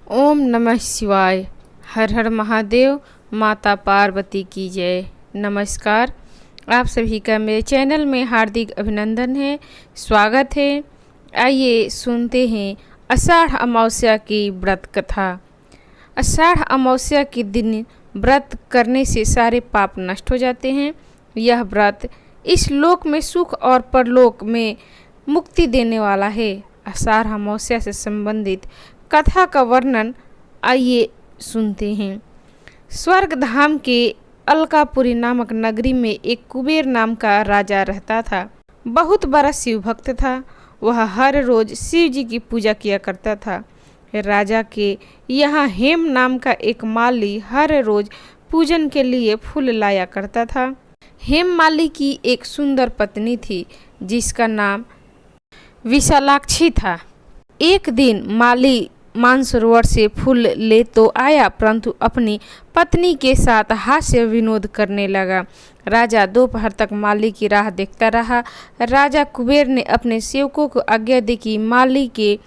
ओम नमः शिवाय। हर हर महादेव। माता पार्वती की जय। नमस्कार, आप सभी का मेरे चैनल में हार्दिक अभिनंदन है, स्वागत है। आइए सुनते हैं आषाढ़ अमावस्या की व्रत कथा। आषाढ़ अमावस्या के दिन व्रत करने से सारे पाप नष्ट हो जाते हैं। यह व्रत इस लोक में सुख और परलोक में मुक्ति देने वाला है। आषाढ़ अमावस्या से संबंधित कथा का वर्णन आइए सुनते हैं। स्वर्ग धाम के अलकापुरी नामक नगरी में एक कुबेर नाम का राजा रहता था। बहुत बड़ा शिव भक्त था। वह हर रोज शिव जी की पूजा किया करता था। राजा के यहाँ हेम नाम का एक माली हर रोज पूजन के लिए फूल लाया करता था। हेम माली की एक सुंदर पत्नी थी जिसका नाम विशालाक्षी था। एक दिन माली मानसरोवर से फूल ले तो आया, परंतु अपनी पत्नी के साथ हास्य विनोद करने लगा। राजा दोपहर तक माली की राह देखता रहा। राजा कुबेर ने अपने सेवकों को आज्ञा दी कि माली के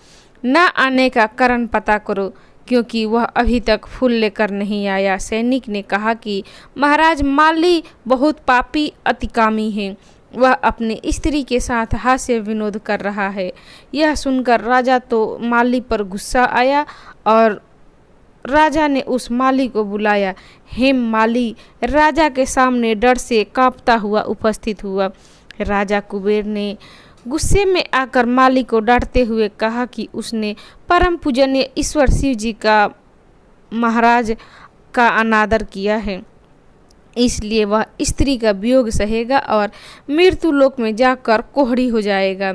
न आने का कारण पता करो, क्योंकि वह अभी तक फूल लेकर नहीं आया। सैनिक ने कहा कि महाराज, माली बहुत पापी अतिकामी है। वह अपनी स्त्री के साथ हास्य विनोद कर रहा है। यह सुनकर राजा तो माली पर गुस्सा आया और राजा ने उस माली को बुलाया। हेम माली राजा के सामने डर से कांपता हुआ उपस्थित हुआ। राजा कुबेर ने गुस्से में आकर माली को डांटते हुए कहा कि उसने परम पूजनीय ईश्वर शिव जी का महाराज का अनादर किया है, इसलिए वह स्त्री का वियोग सहेगा और मृत्यु लोक में जाकर कोहड़ी हो जाएगा।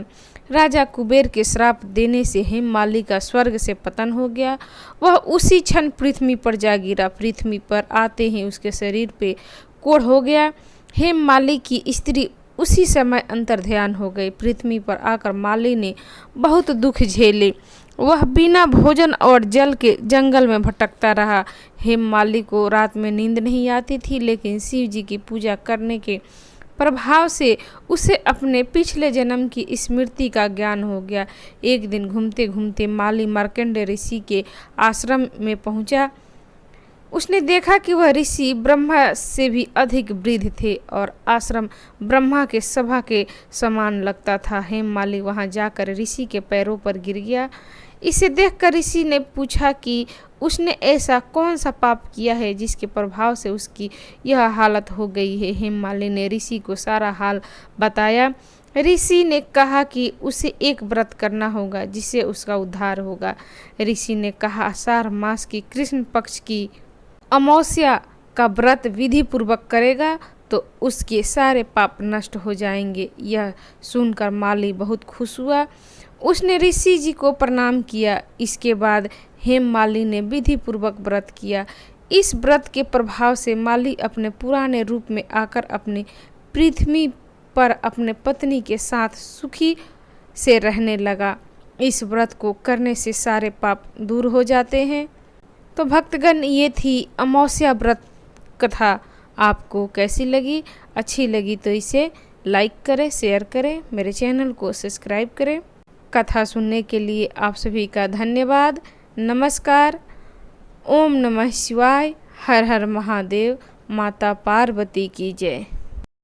राजा कुबेर के श्राप देने से हेम माली का स्वर्ग से पतन हो गया। वह उसी क्षण पृथ्वी पर जा गिरा। पृथ्वी पर आते ही उसके शरीर पे कोढ़ हो गया। हेम माली की स्त्री उसी समय अंतर्ध्यान हो गई। पृथ्वी पर आकर माली ने बहुत दुख झेले। वह बिना भोजन और जल के जंगल में भटकता रहा। हेम माली को रात में नींद नहीं आती थी, लेकिन शिव जी की पूजा करने के प्रभाव से उसे अपने पिछले जन्म की स्मृति का ज्ञान हो गया। एक दिन घूमते घूमते माली मार्कंडेय ऋषि के आश्रम में पहुंचा। उसने देखा कि वह ऋषि ब्रह्मा से भी अधिक वृद्ध थे और आश्रम ब्रह्मा के सभा के समान लगता था। हेम माली वहां जाकर ऋषि के पैरों पर गिर गया। इसे देखकर ऋषि ने पूछा कि उसने ऐसा कौन सा पाप किया है जिसके प्रभाव से उसकी यह हालत हो गई है। हेम माली ने ऋषि को सारा हाल बताया। ऋषि ने कहा कि उसे एक व्रत करना होगा जिससे उसका उद्धार होगा। ऋषि ने कहा, आषाढ़ मास की कृष्ण पक्ष की अमावस्या का व्रत विधि पूर्वक करेगा तो उसके सारे पाप नष्ट हो जाएंगे। यह सुनकर माली बहुत खुश हुआ। उसने ऋषि जी को प्रणाम किया। इसके बाद हेम माली ने विधि पूर्वक व्रत किया। इस व्रत के प्रभाव से माली अपने पुराने रूप में आकर अपने पृथ्वी पर अपने पत्नी के साथ सुखी से रहने लगा। इस व्रत को करने से सारे पाप दूर हो जाते हैं। तो भक्तगण, ये थी अमावस्या व्रत कथा। आपको कैसी लगी? अच्छी लगी तो इसे लाइक करें, शेयर करें, मेरे चैनल को सब्सक्राइब करें। कथा सुनने के लिए आप सभी का धन्यवाद। नमस्कार। ओम नमः शिवाय। हर हर महादेव। माता पार्वती की जय।